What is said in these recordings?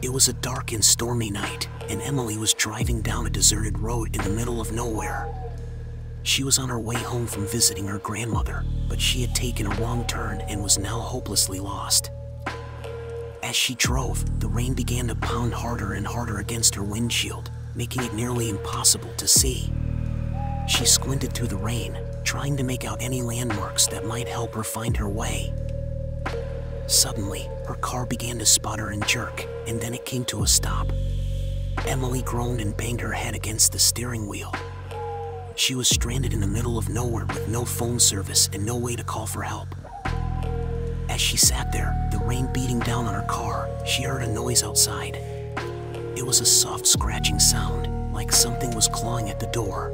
It was a dark and stormy night, and Emily was driving down a deserted road in the middle of nowhere. She was on her way home from visiting her grandmother, but she had taken a wrong turn and was now hopelessly lost. As she drove, the rain began to pound harder and harder against her windshield, making it nearly impossible to see. She squinted through the rain, trying to make out any landmarks that might help her find her way. Suddenly, her car began to sputter and jerk, and then it came to a stop. Emily groaned and banged her head against the steering wheel. She was stranded in the middle of nowhere with no phone service and no way to call for help. As she sat there, the rain beating down on her car, she heard a noise outside. It was a soft scratching sound, like something was clawing at the door.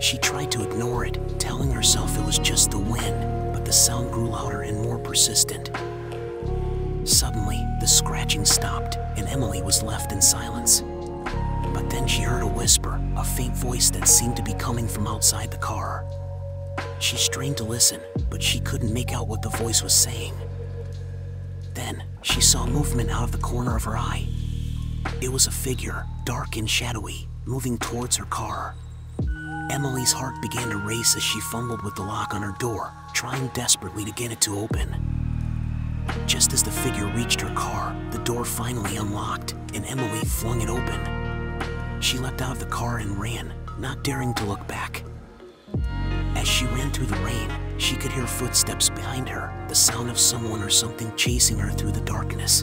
She tried to ignore it, telling herself it was just the wind, but the sound grew louder and more persistent. Suddenly, the scratching stopped, and Emily was left in silence. But then she heard a whisper, a faint voice that seemed to be coming from outside the car. She strained to listen, but she couldn't make out what the voice was saying. Then, she saw movement out of the corner of her eye. It was a figure, dark and shadowy, moving towards her car. Emily's heart began to race as she fumbled with the lock on her door, trying desperately to get it to open. Just as the figure reached her car, the door finally unlocked, and Emily flung it open. She leapt out of the car and ran, not daring to look back. As she ran through the rain, she could hear footsteps behind her, the sound of someone or something chasing her through the darkness.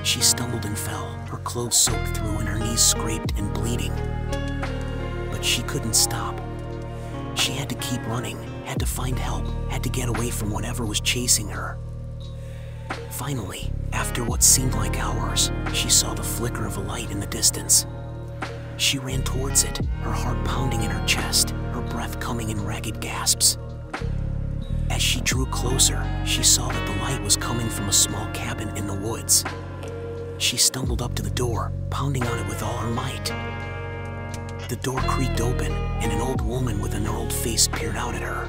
She stumbled and fell, her clothes soaked through and her knees scraped and bleeding. But she couldn't stop. She had to keep running, had to find help, had to get away from whatever was chasing her. Finally, after what seemed like hours, she saw the flicker of a light in the distance. She ran towards it, her heart pounding in her chest, her breath coming in ragged gasps. As she drew closer, she saw that the light was coming from a small cabin in the woods. She stumbled up to the door, pounding on it with all her might. The door creaked open, and an old woman with a gnarled face peered out at her.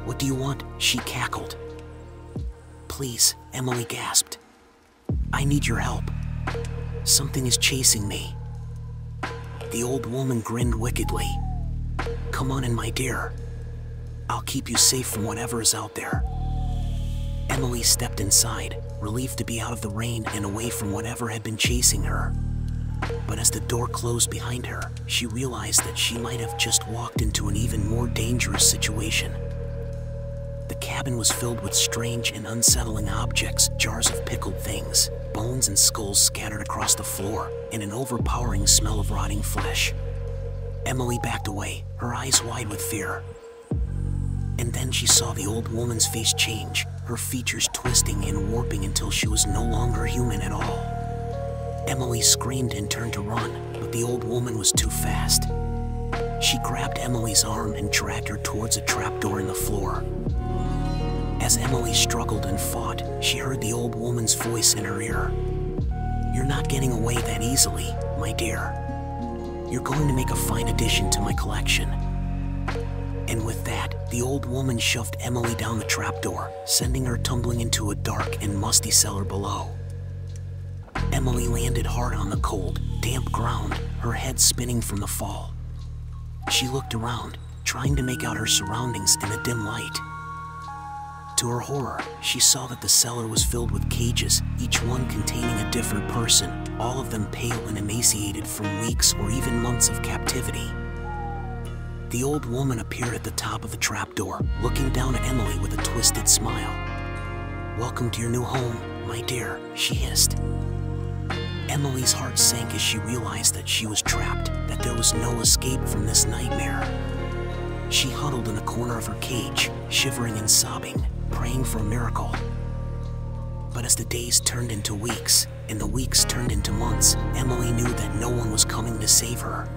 "What do you want?" she cackled. "Please," Emily gasped. "I need your help. Something is chasing me." The old woman grinned wickedly. "Come on in, my dear. I'll keep you safe from whatever is out there." Emily stepped inside, relieved to be out of the rain and away from whatever had been chasing her. But as the door closed behind her, she realized that she might have just walked into an even more dangerous situation. The cabin was filled with strange and unsettling objects, jars of pickled things, bones and skulls scattered across the floor, and an overpowering smell of rotting flesh. Emily backed away, her eyes wide with fear. And then she saw the old woman's face change, her features twisting and warping until she was no longer human at all. Emily screamed and turned to run, but the old woman was too fast. She grabbed Emily's arm and dragged her towards a trapdoor in the floor. As Emily struggled and fought, she heard the old woman's voice in her ear. "You're not getting away that easily, my dear. You're going to make a fine addition to my collection." And with that, the old woman shoved Emily down the trapdoor, sending her tumbling into a dark and musty cellar below. Emily landed hard on the cold, damp ground, her head spinning from the fall. She looked around, trying to make out her surroundings in the dim light. To her horror, she saw that the cellar was filled with cages, each one containing a different person, all of them pale and emaciated from weeks or even months of captivity. The old woman appeared at the top of the trapdoor, looking down at Emily with a twisted smile. "Welcome to your new home, my dear," she hissed. Emily's heart sank as she realized that she was trapped, that there was no escape from this nightmare. She huddled in a corner of her cage, shivering and sobbing, praying for a miracle. But as the days turned into weeks, and the weeks turned into months, Emily knew that no one was coming to save her.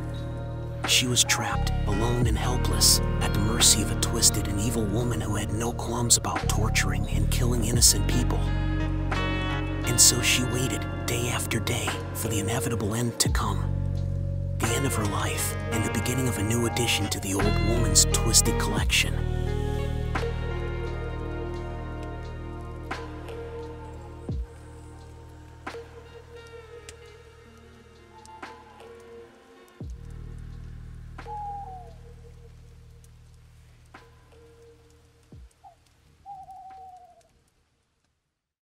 She was trapped, alone and helpless, at the mercy of a twisted and evil woman who had no qualms about torturing and killing innocent people. And so she waited, day after day, for the inevitable end to come. The end of her life, and the beginning of a new addition to the old woman's twisted collection.